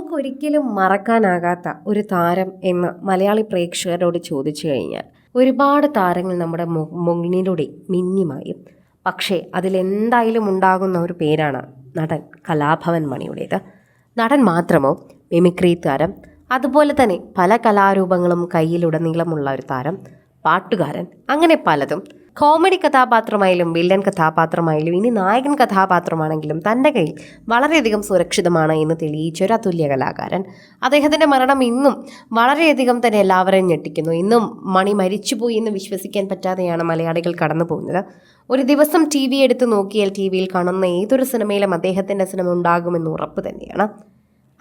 നമുക്കൊരിക്കലും മറക്കാനാകാത്ത ഒരു താരം എന്ന് മലയാളി പ്രേക്ഷകരോട് ചോദിച്ചു കഴിഞ്ഞാൽ ഒരുപാട് താരങ്ങൾ നമ്മുടെ മുന്നിലൂടെ മിന്നിമായും. പക്ഷേ അതിലെന്തായാലും ഉണ്ടാകുന്ന ഒരു പേരാണ് നടൻ കലാഭവൻ മണിയുടേത്. നടൻ മാത്രമോ, മിമിക്രി താരം, അതുപോലെ തന്നെ പല കലാരൂപങ്ങളും കയ്യിലുടനീളമുള്ള ഒരു താരം, പാട്ടുകാരൻ, അങ്ങനെ പലതും. കോമഡി കഥാപാത്രമായാലും വില്ലൻ കഥാപാത്രമായാലും ഇനി നായകൻ കഥാപാത്രമാണെങ്കിലും തൻ്റെ കയ്യിൽ വളരെയധികം സുരക്ഷിതമാണ് എന്ന് തെളിയിച്ച ഒരു അതുല്യ കലാകാരൻ. അദ്ദേഹത്തിൻ്റെ മരണം ഇന്നും വളരെയധികം തന്നെ എല്ലാവരെയും ഞെട്ടിക്കുന്നു. ഇന്നും മണി മരിച്ചുപോയി എന്ന് വിശ്വസിക്കാൻ പറ്റാതെയാണ് മലയാളികൾ കടന്നു പോകുന്നത്. ഒരു ദിവസം ടി വി എടുത്ത് നോക്കിയാൽ ടി വിയിൽ കാണുന്ന ഏതൊരു സിനിമയിലും അദ്ദേഹത്തിൻ്റെ സിനിമ ഉണ്ടാകുമെന്ന് ഉറപ്പ് തന്നെയാണ്.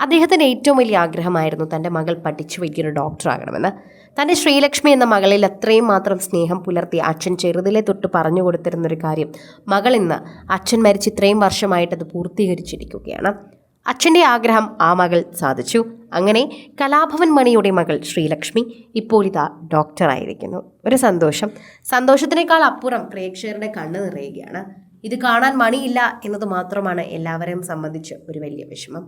അദ്ദേഹത്തിൻ്റെ ഏറ്റവും വലിയ ആഗ്രഹമായിരുന്നു തൻ്റെ മകൾ പഠിച്ചു വലിയൊരു ഡോക്ടറാകണമെന്ന്. തൻ്റെ ശ്രീലക്ഷ്മി എന്ന മകളിൽ അത്രയും മാത്രം സ്നേഹം പുലർത്തി അച്ഛൻ ചെറുതിലെ തൊട്ട് പറഞ്ഞു കൊടുത്തിരുന്നൊരു കാര്യം മകൾ ഇന്ന് അച്ഛൻ മരിച്ച് ഇത്രയും വർഷമായിട്ടത് പൂർത്തീകരിച്ചിരിക്കുകയാണ്. അച്ഛൻ്റെ ആഗ്രഹം ആ മകൾ സാധിച്ചു. അങ്ങനെ കലാഭവൻ മണിയുടെ മകൾ ശ്രീലക്ഷ്മി ഇപ്പോൾ ഇതാ ഡോക്ടറായിരിക്കുന്നു. ഒരു സന്തോഷത്തിനേക്കാൾ അപ്പുറം പ്രേക്ഷകരുടെ കണ്ണ് നിറയുകയാണ്. ഇത് കാണാൻ മണിയില്ല എന്നത് മാത്രമാണ് എല്ലാവരെയും സംബന്ധിച്ച് ഒരു വലിയ വിഷമം.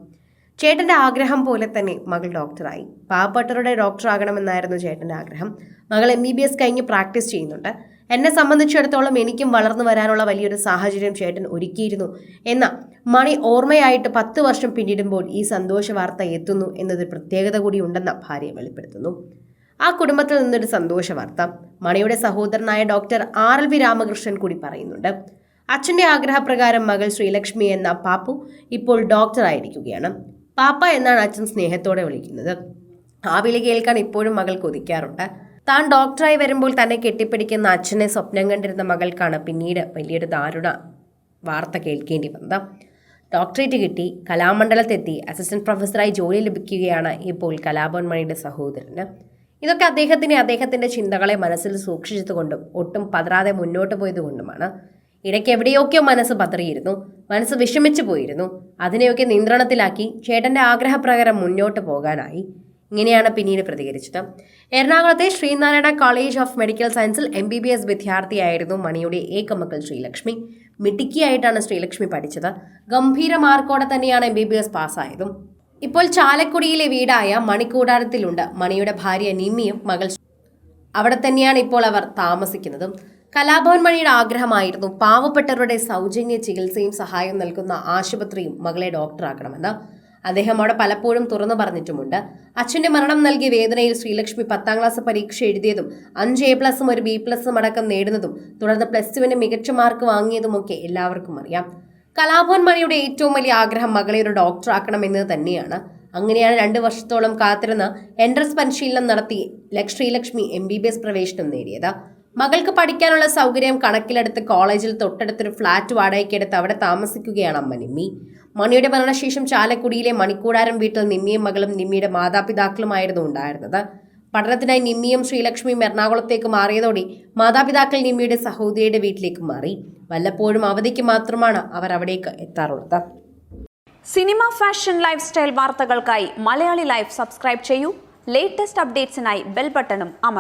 ചേട്ടൻ്റെ ആഗ്രഹം പോലെ തന്നെ മകൾ ഡോക്ടറായി. പാവപ്പെട്ടവരുടെ ഡോക്ടറാകണമെന്നായിരുന്നു ചേട്ടൻ്റെ ആഗ്രഹം. മകൾ MBBS കഴിഞ്ഞ് പ്രാക്ടീസ് ചെയ്യുന്നുണ്ട്. എന്നെ സംബന്ധിച്ചിടത്തോളം എനിക്കും വളർന്നു വരാനുള്ള വലിയൊരു സാഹചര്യം ചേട്ടൻ ഒരുക്കിയിരുന്നു എന്ന മണി ഓർമ്മയായിട്ട് 10 വർഷം പിന്നിടുമ്പോൾ ഈ സന്തോഷ വാർത്ത എത്തുന്നു എന്നതൊരു പ്രത്യേകത കൂടി ഉണ്ടെന്ന ഭാര്യ വെളിപ്പെടുത്തുന്നു. ആ കുടുംബത്തിൽ നിന്നൊരു സന്തോഷ വാർത്ത മണിയുടെ സഹോദരനായ ഡോക്ടർ RLV രാമകൃഷ്ണൻ കൂടി പറയുന്നുണ്ട്. അച്ഛൻ്റെ ആഗ്രഹപ്രകാരം മകൾ ശ്രീലക്ഷ്മി എന്ന പാപ്പു ഇപ്പോൾ ഡോക്ടറായിരിക്കുകയാണ്. പാപ്പ എന്നാണ് അച്ഛൻ സ്നേഹത്തോടെ വിളിക്കുന്നത്. ആ വിളി കേൾക്കാൻ ഇപ്പോഴും മകൾ കൊതിക്കാറുണ്ട്. താൻ ഡോക്ടറായി വരുമ്പോൾ തന്നെ കെട്ടിപ്പിടിക്കുന്ന അച്ഛനെ സ്വപ്നം കണ്ടിരുന്ന മകൾക്കാണ് പിന്നീട് വലിയൊരു ദാരുണ വാർത്ത കേൾക്കേണ്ടി വന്നത്. ഡോക്ടറേറ്റ് കിട്ടി, കലാമണ്ഡലത്തെത്തി, അസിസ്റ്റന്റ് പ്രൊഫസറായി ജോലി ലഭിക്കുകയാണ് ഇപ്പോൾ കലാഭവൻ മണിയുടെ സഹോദരന്. ഇതൊക്കെ അദ്ദേഹത്തിൻ്റെ ചിന്തകളെ മനസ്സിൽ സൂക്ഷിച്ചതുകൊണ്ടും ഒട്ടും പതറാതെ മുന്നോട്ട് പോയതുകൊണ്ടുമാണ്. ഇടയ്ക്ക് എവിടെയൊക്കെയോ മനസ്സ് പതറിയിരുന്നു, മനസ്സ് വിഷമിച്ചു പോയിരുന്നു. അതിനെയൊക്കെ നിയന്ത്രണത്തിലാക്കി ചേട്ടൻ്റെ ആഗ്രഹപ്രകാരം മുന്നോട്ട് പോകാനായി. ഇങ്ങനെയാണ് പിന്നീട് പ്രതികരിച്ചത്. എറണാകുളത്തെ ശ്രീനാരായണ കോളേജ് ഓഫ് മെഡിക്കൽ സയൻസിൽ MBBS വിദ്യാർത്ഥിയായിരുന്നു മണിയുടെ ഏകമകൾ ശ്രീലക്ഷ്മി. മിടുക്കിയായിട്ടാണ് ശ്രീലക്ഷ്മി പഠിച്ചത്. ഗംഭീര മാർക്കോടെ തന്നെയാണ് MBBS പാസ്സായതും. ഇപ്പോൾ ചാലക്കുടിയിലെ വീടായ മണിക്കൂടാരത്തിലുണ്ട് മണിയുടെ ഭാര്യ നിമ്മിയും മകൾ. അവിടെ തന്നെയാണ് ഇപ്പോൾ അവർ താമസിക്കുന്നതും. കലാഭവൻ മണിയുടെ ആഗ്രഹമായിരുന്നു പാവപ്പെട്ടവരുടെ സൗജന്യ ചികിത്സയും സഹായവും നൽകുന്ന ആശുപത്രിയും മകളെ ഡോക്ടറാക്കണമെന്ന്. അദ്ദേഹം അവിടെ പലപ്പോഴും തുറന്നു പറഞ്ഞിട്ടുമുണ്ട്. അച്ഛൻ്റെ മരണം നൽകിയ വേദനയിൽ ശ്രീലക്ഷ്മി 10ാം ക്ലാസ് പരീക്ഷ എഴുതിയതും 5 A+ഉം 1 B+ അടക്കം നേടുന്നതും തുടർന്ന് +2 മികച്ച മാർക്ക് വാങ്ങിയതുമൊക്കെ എല്ലാവർക്കും അറിയാം. കലാഭവൻ മണിയുടെ ഏറ്റവും വലിയ ആഗ്രഹം മകളെ ഒരു ഡോക്ടറാക്കണമെന്നത് തന്നെയാണ്. അങ്ങനെയാണ് 2 വർഷത്തോളം കാത്തിരുന്ന് എൻട്രൻസ് പരിശീലനം നടത്തി ശ്രീലക്ഷ്മി MBBS പ്രവേശനം നേടിയത്. മകൾക്ക് പഠിക്കാനുള്ള സൗകര്യം കണക്കിലെടുത്ത് കോളേജിൽ തൊട്ടടുത്തൊരു ഫ്ലാറ്റ് വാടകയ്ക്കെടുത്ത് അവിടെ താമസിക്കുകയാണ് അമ്മ നിമ്മി. മണിയുടെ മരണശേഷം ചാലക്കുടിയിലെ മണിക്കൂടാരം വീട്ടിൽ നിമ്മിയും മകളും നിമ്മിയുടെ മാതാപിതാക്കളുമായിരുന്നു ഉണ്ടായിരുന്നത്. പഠനത്തിനായി നിമ്മിയും ശ്രീലക്ഷ്മിയും എറണാകുളത്തേക്ക് മാറിയതോടെ മാതാപിതാക്കൾ നിമ്മിയുടെ സഹോദരിയുടെ വീട്ടിലേക്ക് മാറി. വല്ലപ്പോഴും അവധിക്ക് മാത്രമാണ് അവർ അവിടേക്ക് എത്താറുള്ളത്. സിനിമ, ഫാഷൻ, ലൈഫ് സ്റ്റൈൽ വാർത്തകൾക്കായി മലയാളി ലൈഫ് സബ്സ്ക്രൈബ് ചെയ്യൂ. ലേറ്റസ്റ്റ് അപ്ഡേറ്റ്സിനായി ബെൽ ബട്ടണും അമർത്തുക.